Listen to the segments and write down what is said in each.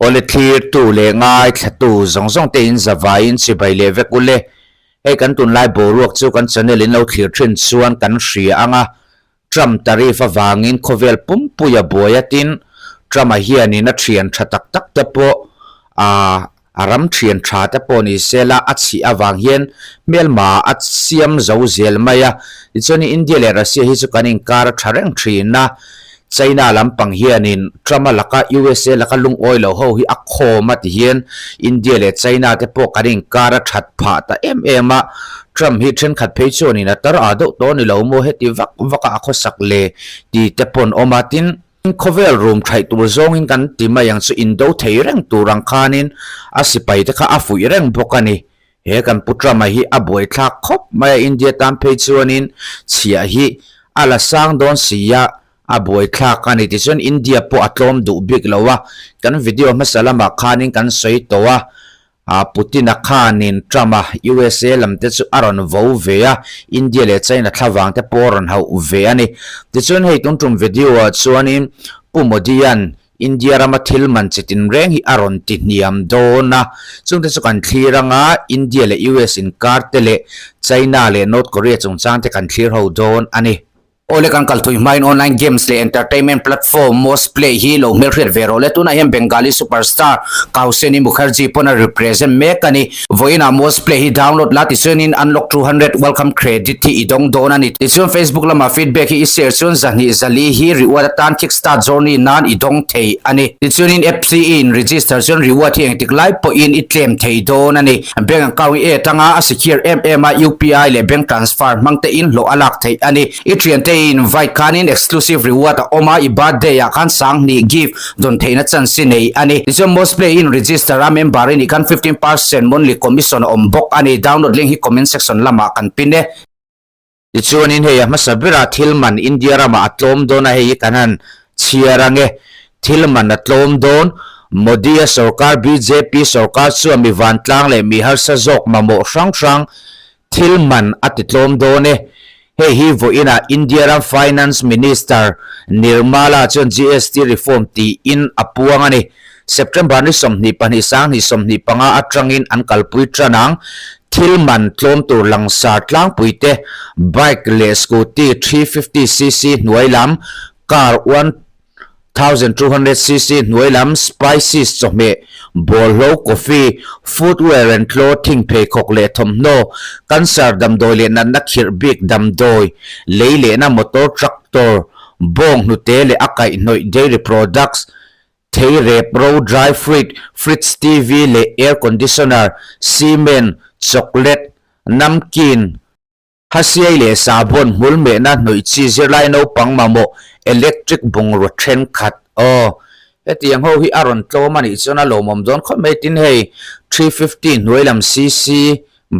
ole thlir tu le ngai thatu zong zong te in zawai in chi bai le vekule he kan tun lai boruak chu kan channel in lo thlir thin chuan kan hria anga Trump tarifa wangin khovel pumpuya boyatin Trump hianin a thian thatak tak te po aram thian tha te po ni sela achi awang hian melma at siam zo zel maya ichoni India le Russia hi chu kanin kar thareng thina China lampang hianin Trump laka USA laka lung oil ho hi akho mat hian India le China te po kanin kar that pha ta ema Trump hi then khat phei choni na tar ado to ni lo mo heti vaka akho sakle ti te pon omatin khovel room thai tur zong in kan tima yang chu indo thei reng turang khanin asipai te kha fuih reng bokani he kan putra mai hi aboi thla khop mai India tam phei chuanin chia hi ala sang don sia aboi thla kani ti chon India po atlom du big lowa kan video masalama khanin kan soi towa Putin khanin Trump USA lamte chu aron vo vea India le China thlawang te poron hau ve ani ti chon hei tum video chuanin pumodian India rama thilman chitin reng hi aron ti niam dona chungte chu kan thliranga India le US in kartele China le North Korea chungchang te kan thlir ho don ani ole kan kal thui main online games le entertainment platform most play hi lo melret vero le tuna hem Bengali superstar Kauseni Mukherjee pona represent mekani voina most play hi download la tisonin unlock 200 welcome credit ti idong dona ni tisun Facebook lama feedback hi share chun zani zali hi reward tan kickstart journey nan idong theih ani tisunin FC in register chun reward hi engtik live po in itlem theih dona ni bank account e tanga a secure emaw UPI le bank transfer mangte in lo alak theih ani itrian invite kanin exclusive reward oma I birthday ya kan sang ni gift don theina chan sinei ani so most play in register a member ni kan 15% monthly commission ombok ani download link hi comment section lama kan pinne ichuanin heya masabira thilman India rama atlom dona hei kanan chiarange thilman atlom don Modi sarkar BJP sarkar chu mi vantlang le mi har sa jok mamo sang thilman atitlom done hey hi voina India Finance Minister Nirmala chon GST reform ti in apuangani September ni somni pani sang ni somni panga atrangin ankalpui tranang thilman tlom tur langsar tlang puite bike le scooty 350cc nuailam car 1200cc nuailam spices chome bolo coffee footwear and clothing pay kokle thomno kansar damdoi le nan nakhir big damdoi leile na motor tractor bong nute le akai noi dairy products theih pro dry fridge TV le air conditioner cement chocolate namkin hasiai le sabon mulme na noi chi zirlai no pangmamo electric bungro thren khat etiang ho hi aron tlo mani chona lomom don khometin hei 350 nuailam cc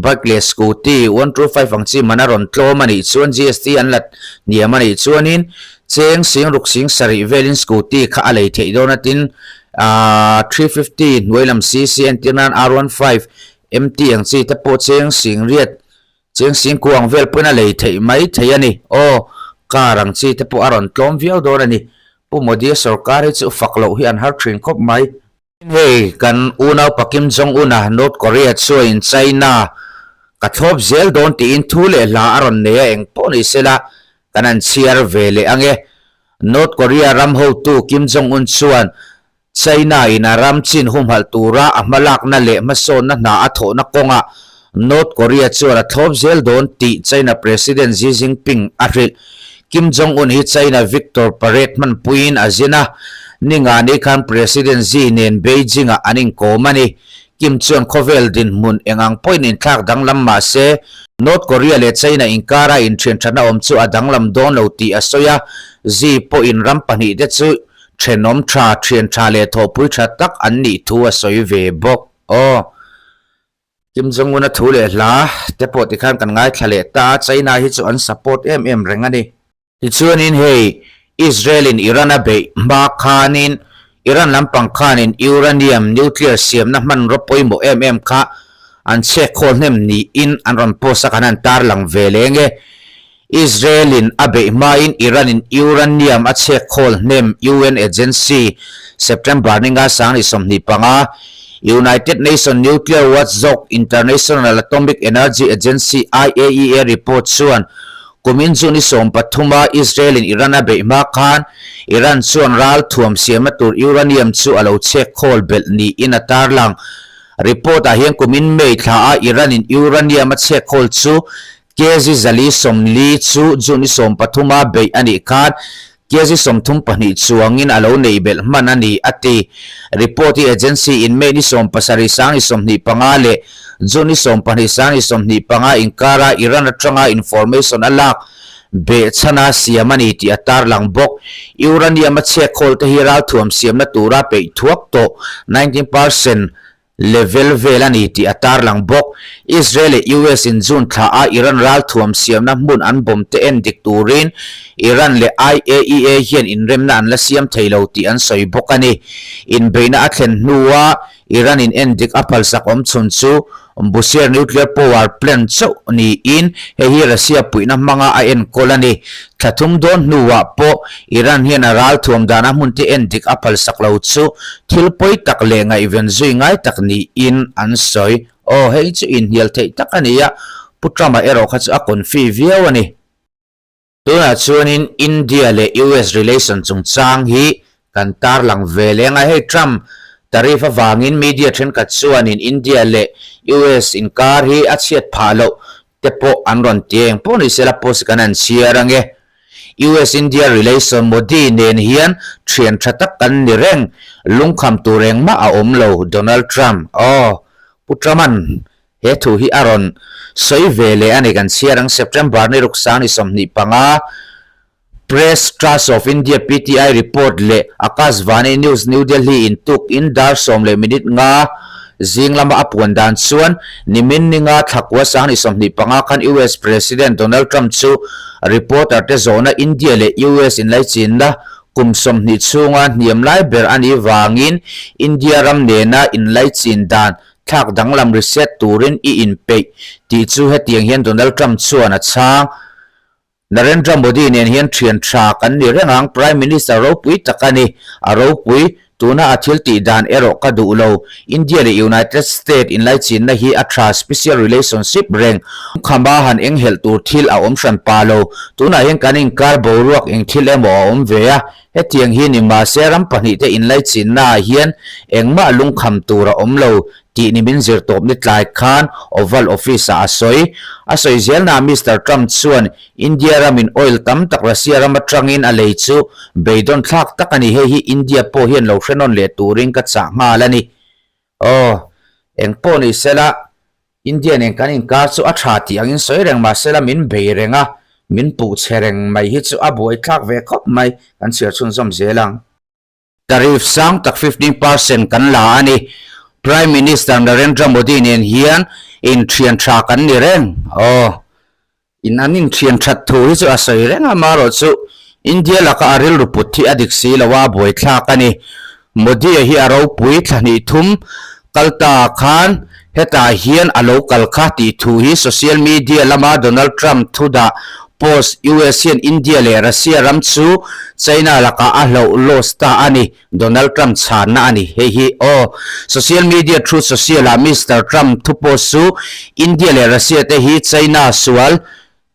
bike scooty 125 angchi manaron tlo mani chuan GST anlat niamani chuanin cheng sing ruk sing sari velin scooty kha alei thei donatin 350 nuailam cc antinan R15 MT angchi te po cheng sing riat cheng sing kuang vel puna lei thei mai thei ani karang chi te po aron tlom viau donani Pumodi sarkar chu faklo hi an har thin khop mai hei kan unaw pakim jong una North Korea chu in China kathop zel don ti in thule la aron ne eng poni sela kanan chiar vele ange North Korea ram ho tu Kim Jong Un chuan China in aram chin humhal tura amalak na le mason na atho na konga North Korea chu ra thop zel don ti China President Xi Jinping ahril Kim Jong Un hi China Victor Parade man puin azina ninga ni kan President Xi nen Beijing aning komani Kim chuan khovel din mun engang point in thak danglam ma se North Korea le China inkara in thren thana om chu adanglam don lo ti asoya Xi po in rampani de chu thenom tha thren tha le tho pui tha tak an ni thu asoi ve bok Kim Jong Un a thu le la te po ti khan kan ngai thale ta China hi chu an support em rengani Ichuanin hei Israel in Iran abe ma khanin Iran lampang khanin uranium nuclear siam na man ropoimo kha an che khol nem ni in an ron posa kanan tar lang velenge Israelin abe main Iranin uranium at check call name UN agency September ninga sang isomni panga United Nations Nuclear Watchdog International Atomic Energy Agency IAEA report chuan kuminzu ni som pathuma Israelin Iran abe ma khan Iran chuan ral thuam siamatur uranium chu alo check call bel ni in atar lang report a hian kumin mei thla a Iranin uranium at check call chu kezi zali somli chu juni som pathuma be ani khan kezi som thum pani chuangin alo nei bel man ani ati report agency in mei ni som pasari sang ni som ni pangale juni som pani sang ni som ni panga inkara Iran atanga information alak be chana siamani ti atar lang bok uranium che khol te hiral thuam siam na tura pe thuak to 19% level velani ti atar lang bok Israel US in June tha a Iran ral thuam siam na mun an bom te en dik turin Iran le IAEA hian in remna an la siam thailo ti an soi bokani in beina athen nuwa Iran in en dik apal sak om chun chu Busir nuclear power plant so ni in hi Russia puina manga a en kolani thatum don nuwa po Iran hian aral thuam dana munti en dik apal saklo chu thilpoi tak le ngai ven zui ngai tak ni in an soi o hei chu in hial thei takania putrama ero kha a konfi viawani tuna chuanin India le US relation chung chang hi kan tar lang velenga hei Trump tarifa wangin media trend katsuan in India le US in kar hi achiat phalo tepo anron tieng po ni sela pos kanan siarange US India relation modi nen hian thian thatak kan ni reng lungkham tu reng ma a omlo Donald Trump putraman he thu hi aron soi vele ani kan siarang September ni ruksan ni somni panga Press Trust of India PTI report le Akashvani News New Delhi in tuk in dar som le minute nga zinglama apuan dan chuan nimin ninga thakwa sang ni somni panga khan US President Donald Trump chu reporter te zona India le US in lai chin la kum somni chunga niam lai ber ani wangin India ram nena in lai chin dan thak danglam reset turin I in pe ti chu hetiang hian Donald Trump chuan a chang Narendra Modi nen hian thian tha kan ni rengang Prime Minister ro pui takani aro pui tuna athil ti dan ero ka du lo India le United States in lai chin na hi atra special relationship reng khamba han eng hel tur thil a om san palo tuna hian kanin kar boruak eng thil emaw om veya hetiang hi ni ma seram pani te in lai chin na hian engma lungkham tura om lo ti ni min zir top ni tlai khan Oval Office asoi zel na Mr. Trump chuan India ramin oil tam tak Russia ram atangin a lei chu beidon thak takani he hi India po hian lo hrenon le turing ka cha ngalani eng po ni sela India nen kanin ka chu a tha ti angin soi reng ma sela min beirenga min pu chereng mai hi chu aboi thak ve khop mai kan sia chun som zelang tarif sang tak 15% kan la ani Prime Minister Narendra Modi nen hian in thian tha kan ni reng in anin thian that thu hi chu asoi reng amaro chu India laka aril ruput thi adiksi lawa boi thak ani Modi hi aro pui thani thum kalta khan heta hian alo kalkha ti thu hi social media lama Donald Trump thuda post US and India le Russia ram chu China laka ahlo losta ani Donald Trump chana ani he social media through social Mr. Trump thu post su India le Russia te hi China Sual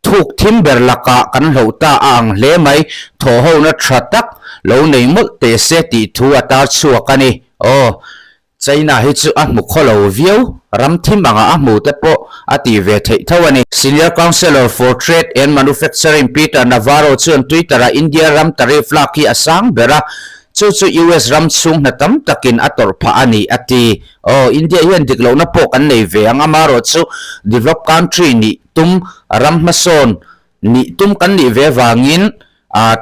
thuk thim ber laka kan lo ta ang le mai tho ho na thatak lo nei mul te se ti thu ata chuak ani China hi chu a mu kholo view ram thim anga a mu te po ati ve thei thawani Senior Counselor for Trade and Manufacturing Peter Navarro chuan Twitter India ram tarif laki asang bera chu US ram chung na tam takin ator pha ani ati India hian diklo na po kan nei ve anga maro chu developed country ni tum ram mason ni tum kan ni ve wangin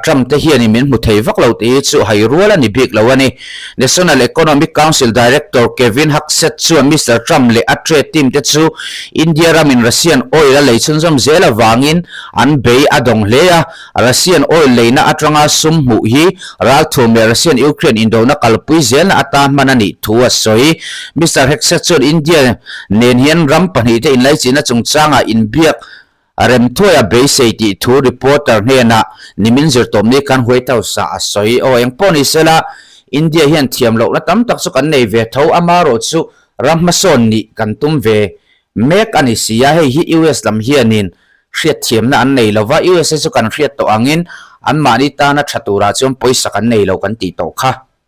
Trump te hian min mu thei vak lo te chu hai ruala ni bik lawani National Economic Council Director Kevin Hackett chu Mr. Trump le a trade team te chu India ramin Russian oil le chunjam zela wangin an bei adong leya Russian oil leina atranga sum mu hi ral thum Russian Ukraine indona kalpui zelna atan manani thuwa soi Mr. Hackett chu India nen hian ram pani te in lai china chungchanga in biak rem thuhnuaiah base ti thu reporter hena nimin zirtom ni kan huai tau sa asoi o eng poni sela India hian thiam lo na tam tak chu kan nei ve tho amaro chu rammason ni kan tum ve mek ani sia hei hi US lam hianin hriat thiam na an nei lova US chu kan hriat to angin an mani ta na thatura chum poisa kan nei lo kan ti to kha